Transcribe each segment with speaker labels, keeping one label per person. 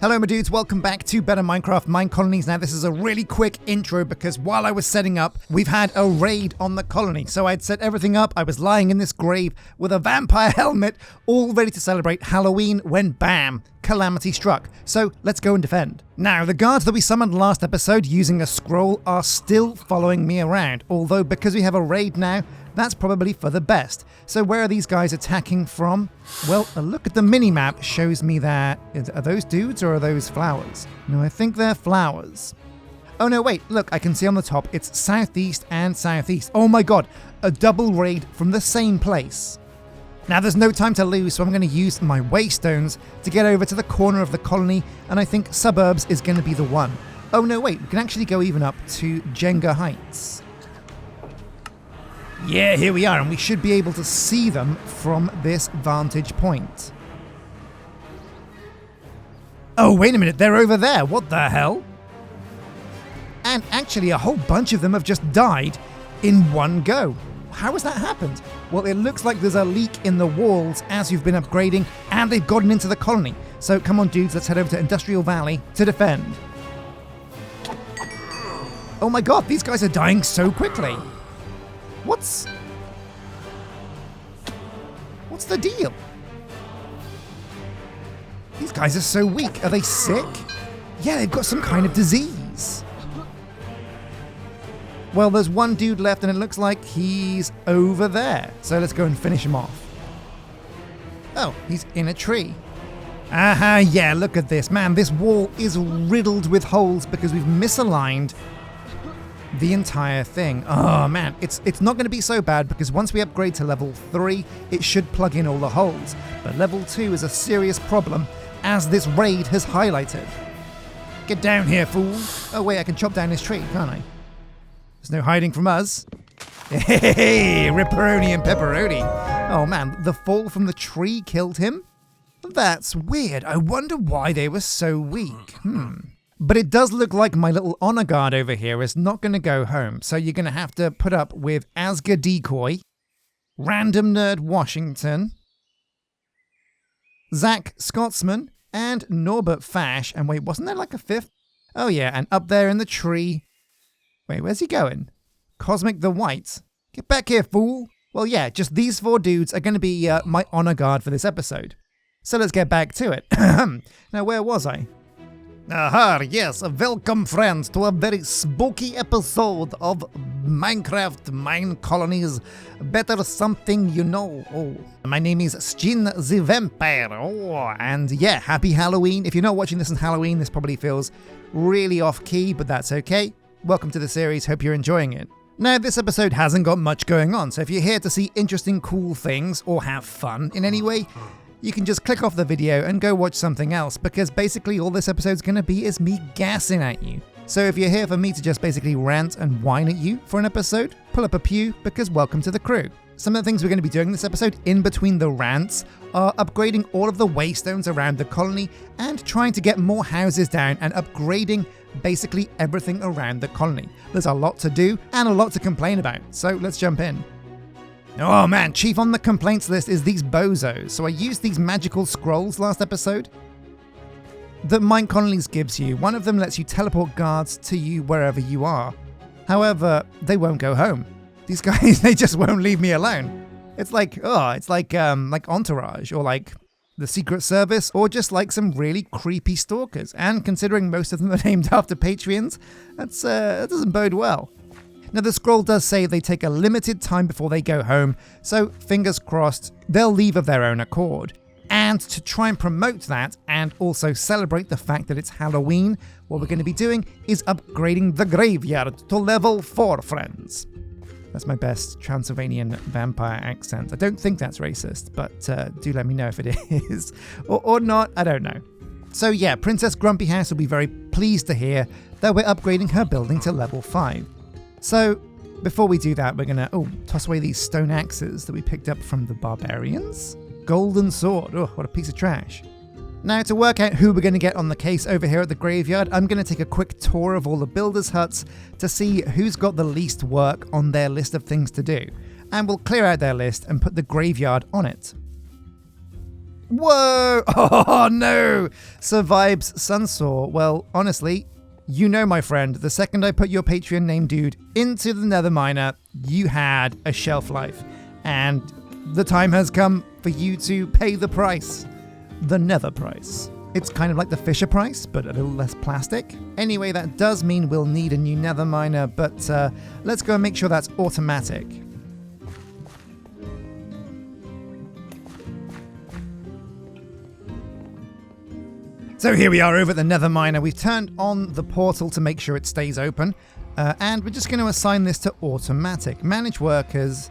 Speaker 1: Hello my dudes, welcome back to Better Minecraft Minecolonies. Now this is a really quick intro because while I was setting up, we've had a raid on the colony. So I'd set everything up, I was lying in this grave with a vampire helmet, all ready to celebrate Halloween when bam, calamity struck. So let's go and defend. Now the guards that we summoned last episode using a scroll are still following me around, although because we have a raid now, that's probably for the best. So where are these guys attacking from? Well, a look at the mini-map shows me that... Are those dudes or are those flowers? No, I think they're flowers. Oh no, wait, look, I can see on the top, it's southeast and southeast. Oh my god, a double raid from the same place. Now there's no time to lose, so I'm going to use my Waystones to get over to the corner of the colony, and I think suburbs is going to be the one. Oh no, wait, we can actually go even up to Jenga Heights. Yeah, here we are, and we should be able to see them from this vantage point. Oh, wait a minute, they're over there. What the hell? And actually, a whole bunch of them have just died in one go. How has that happened? Well, it looks like there's a leak in the walls as you've been upgrading, and they've gotten into the colony. So come on, dudes, let's head over to Industrial Valley to defend. Oh my god, these guys are dying so quickly. What's the deal? These guys are so weak. Are they sick? Yeah, they've got some kind of disease. Well, there's one dude left and it looks like he's over there. So let's go and finish him off. Oh, he's in a tree. Aha, yeah, look at this. Man, this wall is riddled with holes because we've misaligned the entire thing. Oh man, it's not going to be so bad because once we upgrade to level 3, it should plug in all the holes. But level 2 is a serious problem, as this raid has highlighted. Get down here, fool. Oh wait, I can chop down this tree, can't I? There's no hiding from us. Hey, ripperoni and pepperoni. Oh man, the fall from the tree killed him? That's weird. I wonder why they were so weak. But it does look like my little honor guard over here is not going to go home, so you're going to have to put up with Asga Decoy, Random Nerd Washington, Zach Scotsman, and Norbert Fash. And wait, wasn't there like a fifth? Oh yeah, and up there in the tree. Wait, where's he going? Cosmic the White. Get back here, fool. Well yeah, just these 4 dudes are going to be my honor guard for this episode. So let's get back to it. Now where was I? Aha, yes, welcome friends to a very spooky episode of Minecraft Minecolonies, better something you know. Oh, my name is Sjin the Vampire. Oh, and yeah, happy Halloween. If you're not watching this on Halloween, this probably feels really off key, but that's okay. Welcome to the series, hope you're enjoying it. Now, this episode hasn't got much going on, so if you're here to see interesting, cool things or have fun in any way, you can just click off the video and go watch something else, because basically all this episode's going to be is me gassing at you. So if you're here for me to just basically rant and whine at you for an episode, pull up a pew, because welcome to the crew. Some of the things we're going to be doing this episode in between the rants are upgrading all of the waystones around the colony and trying to get more houses down and upgrading basically everything around the colony. There's a lot to do and a lot to complain about, so let's jump in. Oh man, chief on the complaints list is these bozos. So I used these magical scrolls last episode that Minecolonies gives you. One of them lets you teleport guards to you wherever you are. However, they won't go home. These guys, they just won't leave me alone. It's like Entourage, or like the Secret Service, or just like some really creepy stalkers. And considering most of them are named after Patreons, that doesn't bode well. Now the scroll does say they take a limited time before they go home, so fingers crossed they'll leave of their own accord. And to try and promote that and also celebrate the fact that it's Halloween, what we're going to be doing is upgrading the graveyard to level 4, friends. That's my best Transylvanian vampire accent. I don't think that's racist, but do let me know if it is. or not, I don't know. So yeah, Princess Grumpy House will be very pleased to hear that we're upgrading her building to level 5. So Before we do that, we're gonna, toss away these stone axes that we picked up from the barbarians. Golden sword, what a piece of trash. Now, to work out who we're going to get on the case over here at the graveyard, I'm going to take a quick tour of all the builders' huts to see who's got the least work on their list of things to do. And we'll clear out their list and put the graveyard on it. Whoa! Oh no! Survibes Sunsaw. Well, honestly, you know, my friend, the second I put your Patreon name dude into the Nether Miner, you had a shelf life. And the time has come for you to pay the price. The Nether price. It's kind of like the Fisher price, but a little less plastic. Anyway, that does mean we'll need a new Nether miner, but let's go and make sure that's automatic. So here we are over at the Nether miner. We've turned on the portal to make sure it stays open, and we're just going to assign this to automatic. Manage workers.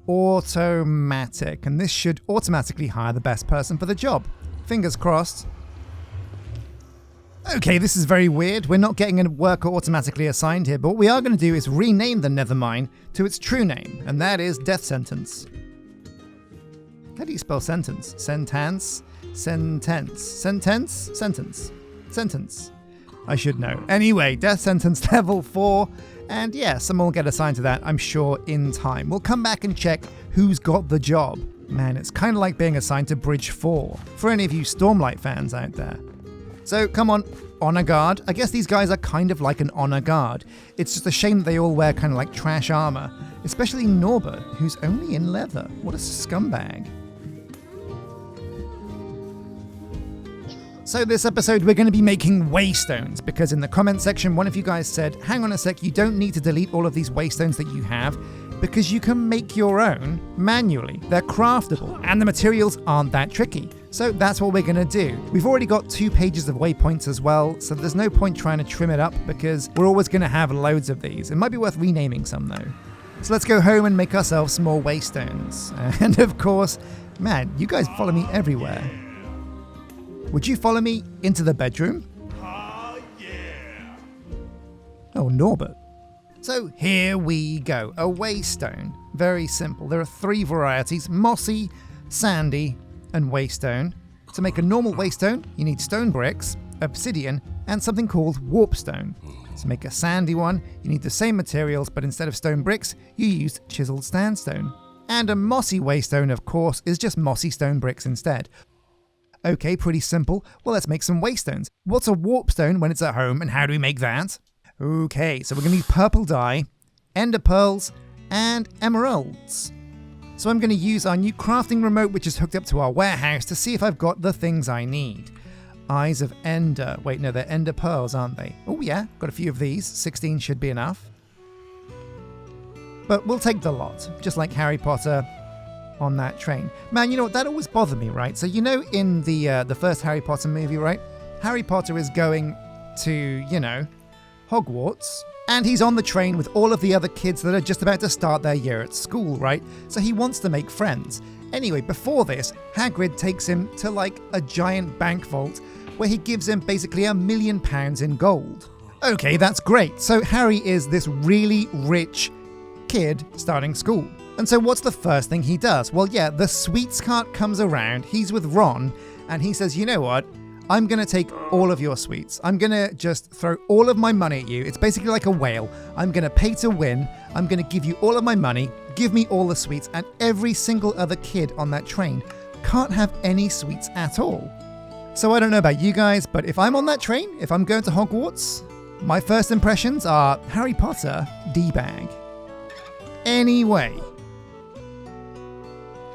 Speaker 1: Automatic, and this should automatically hire the best person for the job. Fingers crossed. Okay, this is very weird. We're not getting a worker automatically assigned here, but what we are going to do is rename the Nether mine to its true name, and that is Death Sentence. How do you spell sentence? Sentence? Sentence. Sentence? Sentence. Sentence. I should know. Anyway, Death Sentence level 4. And yeah, someone will get assigned to that, I'm sure, in time. We'll come back and check who's got the job. Man, it's kind of like being assigned to Bridge 4, for any of you Stormlight fans out there. So, come on, Honor Guard. I guess these guys are kind of like an Honor Guard. It's just a shame that they all wear kind of like trash armor, especially Norbert, who's only in leather. What a scumbag. So this episode we're going to be making waystones, because in the comment section one of you guys said, hang on a sec, you don't need to delete all of these waystones that you have, because you can make your own manually. They're craftable, and the materials aren't that tricky. So that's what we're going to do. We've already got 2 pages of waypoints as well, so there's no point trying to trim it up, because we're always going to have loads of these. It might be worth renaming some though. So let's go home and make ourselves some more waystones. And of course, man, you guys follow me everywhere. Would you follow me into the bedroom? Yeah. Oh, Norbert. So here we go, a waystone. Very simple. There are 3 varieties, mossy, sandy, and waystone. To make a normal waystone, you need stone bricks, obsidian, and something called warpstone. To make a sandy one, you need the same materials, but instead of stone bricks, you used chiseled sandstone. And a mossy waystone, of course, is just mossy stone bricks instead. Okay, pretty simple. Well, let's make some waystones. What's a warpstone when it's at home, and how do we make that? Okay, so we're going to need purple dye, ender pearls, and emeralds. So I'm going to use our new crafting remote, which is hooked up to our warehouse, to see if I've got the things I need. Eyes of ender. Wait, no, they're ender pearls, aren't they? Oh yeah, got a few of these. 16 should be enough. But we'll take the lot, just like Harry Potter on that train. Man, you know what, that always bothered me, right? So you know in the first Harry Potter movie, right? Harry Potter is going to, you know, Hogwarts, and he's on the train with all of the other kids that are just about to start their year at school, right? So he wants to make friends. Anyway, before this, Hagrid takes him to like a giant bank vault where he gives him basically £1 million in gold. Okay, that's great. So Harry is this really rich kid starting school. And so what's the first thing he does? Well, yeah, the sweets cart comes around, he's with Ron, and he says, you know what? I'm going to take all of your sweets. I'm going to just throw all of my money at you. It's basically like a whale. I'm going to pay to win. I'm going to give you all of my money, give me all the sweets, and every single other kid on that train can't have any sweets at all. So I don't know about you guys, but if I'm on that train, if I'm going to Hogwarts, my first impressions are Harry Potter, D-bag. Anyway.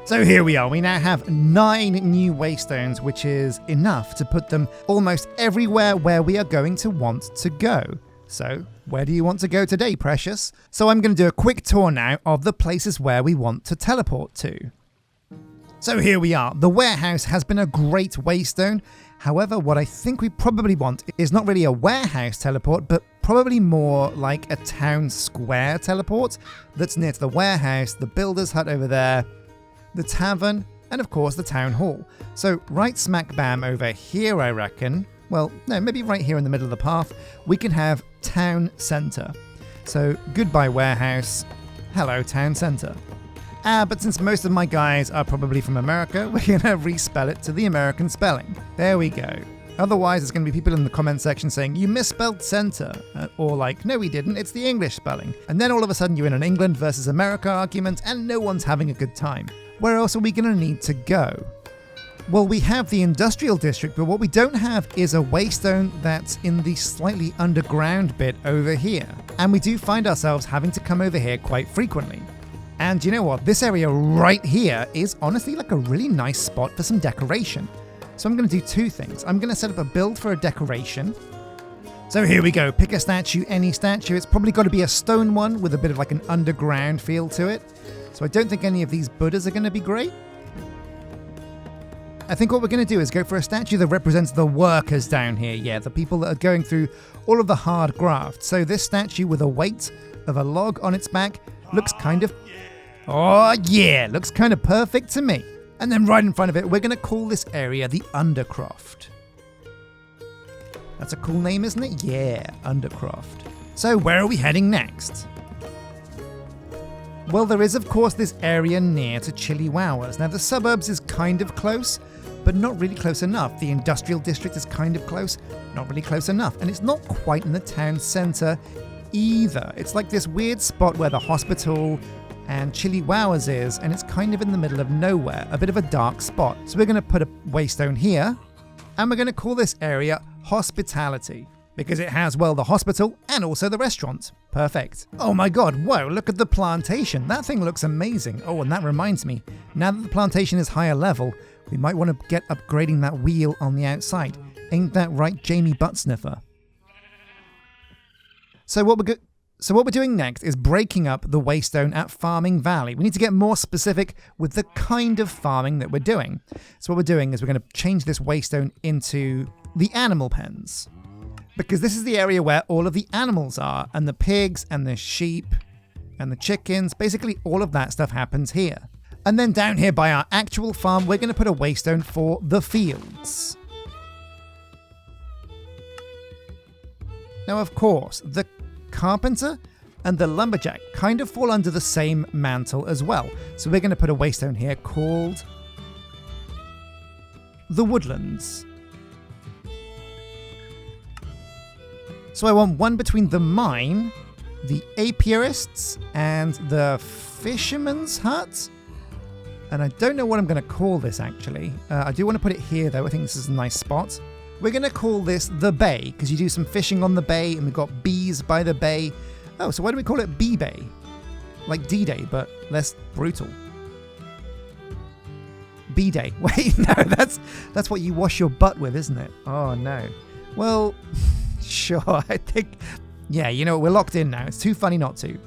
Speaker 1: So here we are, we now have 9 new waystones, which is enough to put them almost everywhere where we are going to want to go. So, where do you want to go today, Precious? So I'm going to do a quick tour now of the places where we want to teleport to. So here we are, the warehouse has been a great waystone. However, what I think we probably want is not really a warehouse teleport, but probably more like a town square teleport that's near to the warehouse, the builder's hut over there, the tavern, and of course the town hall. So right smack bam over here, I reckon, well, no, maybe right here in the middle of the path, we can have town centre. So goodbye warehouse, hello town centre. But since most of my guys are probably from America, we're going to respell it to the American spelling. There we go. Otherwise, there's going to be people in the comment section saying, you misspelled centre. Or like, no we didn't, it's the English spelling. And then all of a sudden you're in an England versus America argument and no one's having a good time. Where else are we going to need to go? Well, we have the industrial district, but what we don't have is a waystone that's in the slightly underground bit over here. And we do find ourselves having to come over here quite frequently. And you know what? This area right here is honestly like a really nice spot for some decoration. So I'm going to do two things. I'm going to set up a build for a decoration. So here we go. Pick a statue, any statue. It's probably got to be a stone one with a bit of like an underground feel to it. So I don't think any of these Buddhas are going to be great. I think what we're going to do is go for a statue that represents the workers down here. Yeah, the people that are going through all of the hard graft. So this statue with a weight of a log on its back looks kind of... Oh yeah, looks kind of perfect to me. And then right in front of it, we're going to call this area the Undercroft. That's a cool name, isn't it? Yeah, Undercroft. So where are we heading next? Well, there is of course this area near to Chili Wowers. Now the suburbs is kind of close, but not really close enough. The industrial district is kind of close, not really close enough. And it's not quite in the town centre either. It's like this weird spot where the hospital and Chili Wowers is, and it's kind of in the middle of nowhere, a bit of a dark spot. So we're going to put a waystone here, and we're going to call this area Hospitality, because it has, well, the hospital and also the restaurant. Perfect. Oh my god, whoa, look at the plantation. That thing looks amazing. Oh, and that reminds me, now that the plantation is higher level, we might want to get upgrading that wheel on the outside. Ain't that right, Jamie Buttsniffer? So what we're doing next is breaking up the waystone at Farming Valley. We need to get more specific with the kind of farming that we're doing. So what we're doing is we're going to change this waystone into the animal pens. Because this is the area where all of the animals are, and the pigs and the sheep and the chickens, basically all of that stuff happens here. And then down here by our actual farm, we're going to put a waystone for the fields. Now, of course, the carpenter and the lumberjack kind of fall under the same mantle as well. So we're going to put a waystone here called the woodlands. So I want one between the mine, the apiarists, and the fisherman's hut. And I don't know what I'm going to call this actually. I do want to put it here though. I think this is a nice spot. We're going to call this the bay, because you do some fishing on the bay, and we've got bees by the bay. Oh, so why do we call it Bee Bay? Like D-Day, but less brutal. B-Day. Wait, no, that's what you wash your butt with, isn't it? Oh, no. Well, sure, I think... Yeah, you know, we're locked in now. It's too funny not to.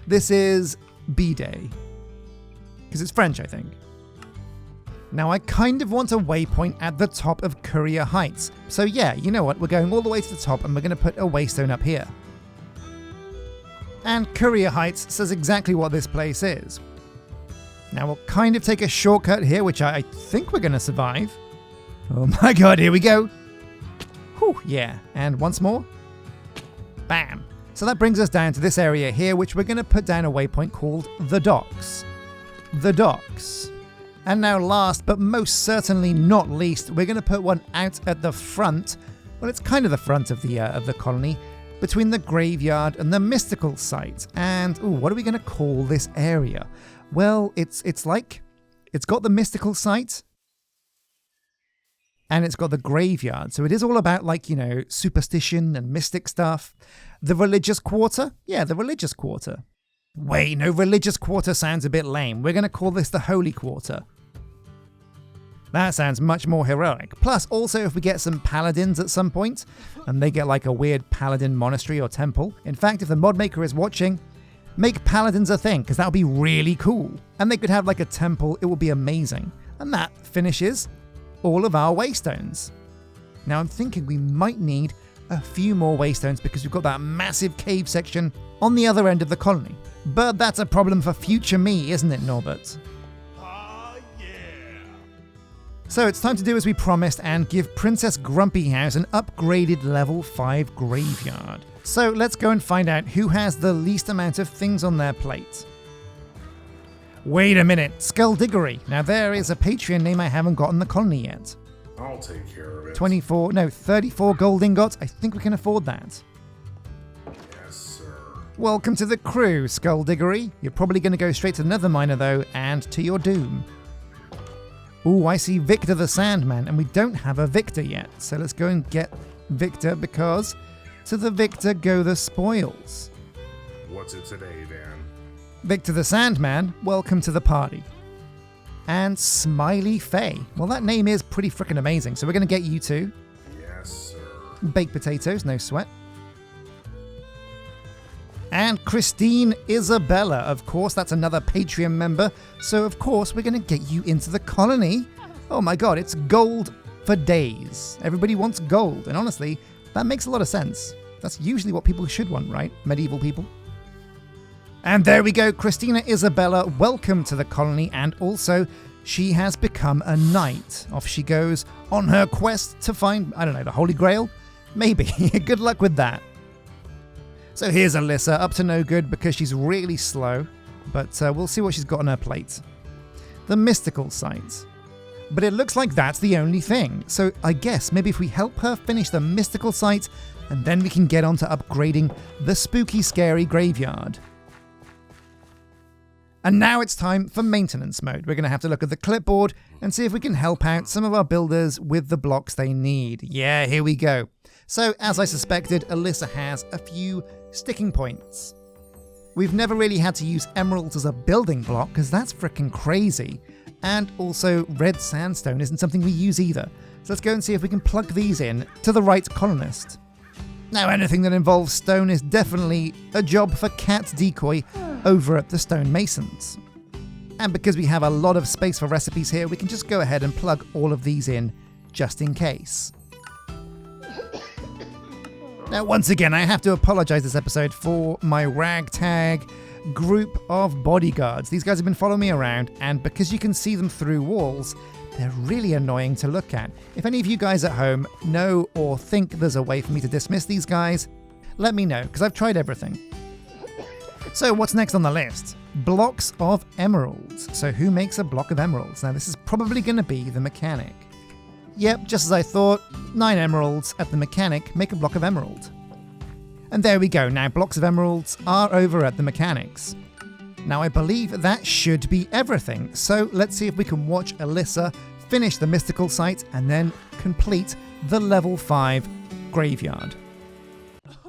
Speaker 1: This is B-Day. Because it's French, I think. Now, I kind of want a waypoint at the top of Courier Heights. So yeah, you know what? We're going all the way to the top and we're going to put a waystone up here. And Courier Heights says exactly what this place is. Now, we'll kind of take a shortcut here, which I think we're going to survive. Oh my god, here we go. Whew, yeah. And once more. Bam. So that brings us down to this area here, which we're going to put down a waypoint called the Docks. The Docks. And now last, but most certainly not least, we're going to put one out at the front. Well, it's kind of the front of the colony, between the graveyard and the mystical site. And, ooh, what are we going to call this area? Well, it's got the mystical site, and it's got the graveyard. So it is all about, like, you know, superstition and mystic stuff. The religious quarter? Yeah, the religious quarter. Wait, no, religious quarter sounds a bit lame. We're going to call this the Holy Quarter. That sounds much more heroic. Plus, also, if we get some paladins at some point, and they get like a weird paladin monastery or temple. In fact, if the mod maker is watching, make paladins a thing, because that would be really cool. And they could have like a temple, it would be amazing. And that finishes all of our waystones. Now I'm thinking we might need a few more waystones because we've got that massive cave section on the other end of the colony. But that's a problem for future me, isn't it, Norbert? So it's time to do as we promised and give Princess Grumpy House an upgraded level 5 graveyard. So let's go and find out who has the least amount of things on their plate. Wait a minute, Skullduggery. Now there is a Patreon name I haven't got in the colony yet.
Speaker 2: I'll take care of it.
Speaker 1: 34 gold ingots. I think we can afford that.
Speaker 2: Yes, sir.
Speaker 1: Welcome to the crew, Skullduggery. You're probably going to go straight to the Nether Miner though, and to your doom. Ooh, I see Victor the Sandman, and we don't have a Victor yet. So let's go and get Victor, because to the Victor go the spoils.
Speaker 2: What's it today, Dan?
Speaker 1: Victor the Sandman, welcome to the party. And Smiley Faye. Well, that name is pretty freaking amazing, so we're going to get you too.
Speaker 2: Yes, sir.
Speaker 1: Baked potatoes, no sweat. And Christine Isabella, of course, that's another Patreon member. So, of course, we're going to get you into the colony. Oh my god, it's gold for days. Everybody wants gold, and honestly, that makes a lot of sense. That's usually what people should want, right? Medieval people. And there we go, Christina Isabella, welcome to the colony, and also, she has become a knight. Off she goes on her quest to find, I don't know, the Holy Grail? Maybe. Good luck with that. So here's Alyssa, up to no good because she's really slow, but we'll see what she's got on her plate. The mystical site. But it looks like that's the only thing, so I guess maybe if we help her finish the mystical site, and then we can get on to upgrading the spooky scary graveyard. And now it's time for maintenance mode. We're going to have to look at the clipboard and see if we can help out some of our builders with the blocks they need. Yeah, here we go. So, as I suspected, Alyssa has a few sticking points. We've never really had to use emeralds as a building block because that's freaking crazy. And also, red sandstone isn't something we use either. So let's go and see if we can plug these in to the right colonist. Now, anything that involves stone is definitely a job for Cat Decoy over at the Stonemasons. And because we have a lot of space for recipes here, we can just go ahead and plug all of these in just in case. Now, once again, I have to apologize this episode for my ragtag group of bodyguards. These guys have been following me around, and because you can see them through walls, they're really annoying to look at. If any of you guys at home know or think there's a way for me to dismiss these guys, let me know, because I've tried everything. So what's next on the list? Blocks of emeralds. So who makes a block of emeralds? Now this is probably going to be the mechanic. Yep, just as I thought, 9 emeralds at the mechanic make a block of emerald. And there we go, now blocks of emeralds are over at the mechanics. Now I believe that should be everything, so let's see if we can watch Alyssa finish the mystical site and then complete the level 5 graveyard.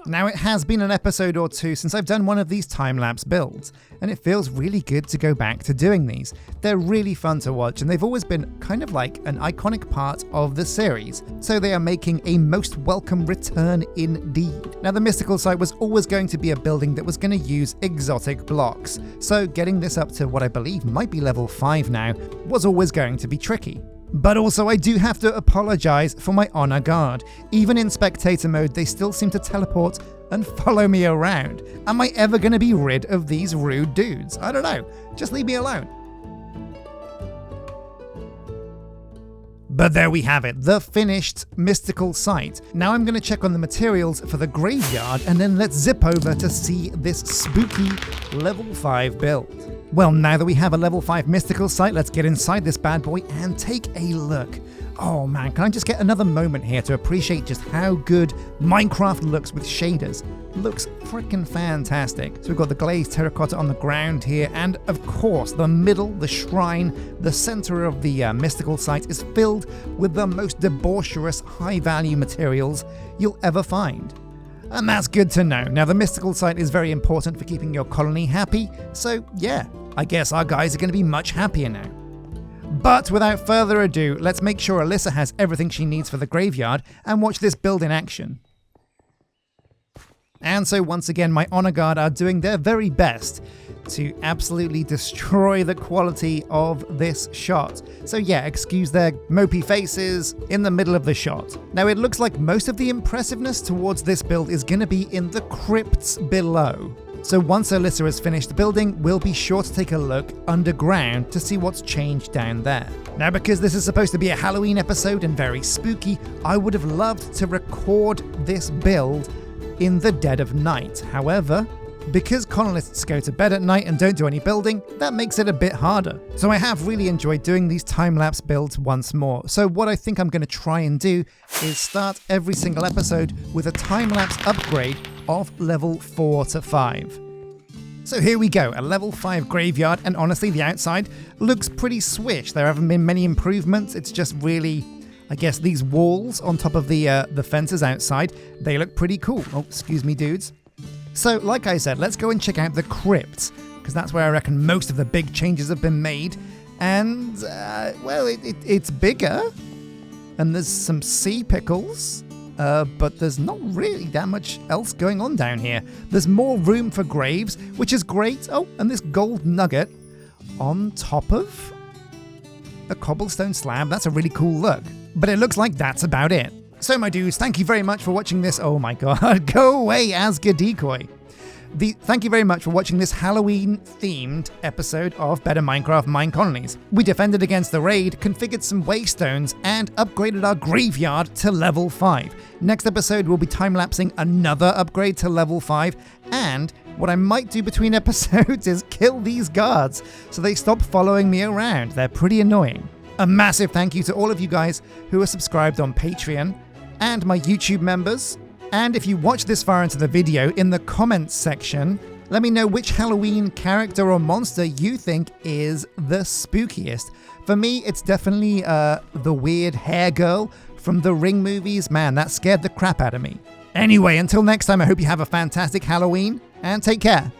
Speaker 1: Now it has been an episode or two since I've done one of these time-lapse builds, and it feels really good to go back to doing these. They're really fun to watch, and they've always been kind of like an iconic part of the series, so they are making a most welcome return indeed. Now the mystical site was always going to be a building that was going to use exotic blocks, so getting this up to what I believe might be level 5 now was always going to be tricky. But also I do have to apologise for my honor guard. Even in spectator mode, they still seem to teleport and follow me around. Am I ever going to be rid of these rude dudes? I don't know. Just leave me alone. But there we have it, the finished mystical site. Now I'm going to check on the materials for the graveyard, and then let's zip over to see this spooky level 5 build. Well, now that we have a level 5 mystical site, let's get inside this bad boy and take a look. Oh man, can I just get another moment here to appreciate just how good Minecraft looks with shaders? Looks freaking fantastic. So we've got the glazed terracotta on the ground here, and of course the middle, the shrine, the center of the mystical site is filled with the most debaucherous high-value materials you'll ever find. And that's good to know. Now the mystical site is very important for keeping your colony happy, so yeah, I guess our guys are going to be much happier now. But without further ado, let's make sure Alyssa has everything she needs for the graveyard and watch this build in action. And so once again, my honor guard are doing their very best to absolutely destroy the quality of this shot. So yeah, excuse their mopey faces in the middle of the shot. Now it looks like most of the impressiveness towards this build is going to be in the crypts below. So once Alyssa has finished building, we'll be sure to take a look underground to see what's changed down there. Now, because this is supposed to be a Halloween episode and very spooky, I would have loved to record this build in the dead of night. However, because colonists go to bed at night and don't do any building, that makes it a bit harder. So I have really enjoyed doing these time-lapse builds once more. So what I think I'm going to try and do is start every single episode with a time-lapse upgrade of level 4 to 5. So here we go, a level 5 graveyard, and honestly the outside looks pretty swish. There haven't been many improvements, it's just really, I guess, these walls on top of the fences outside, they look pretty cool. Oh, excuse me dudes. So, like I said, let's go and check out the crypt, because that's where I reckon most of the big changes have been made. And, well, it's bigger, and there's some sea pickles, but there's not really that much else going on down here. There's more room for graves, which is great. Oh, and this gold nugget on top of a cobblestone slab. That's a really cool look. But it looks like that's about it. So my dudes, thank you very much for watching this. Oh my god, go away, Asgard Decoy. Thank you very much for watching this Halloween-themed episode of Better Minecraft and Minecolonies. We defended against the raid, configured some Waystones, and upgraded our graveyard to level 5. Next episode, we'll be time-lapsing another upgrade to level 5, and what I might do between episodes is kill these guards so they stop following me around. They're pretty annoying. A massive thank you to all of you guys who are subscribed on Patreon, and my YouTube members. And if you watch this far into the video, in the comments section, let me know which Halloween character or monster you think is the spookiest. For me, it's definitely the weird hair girl from the Ring movies. Man, that scared the crap out of me. Anyway, until next time, I hope you have a fantastic Halloween, and take care.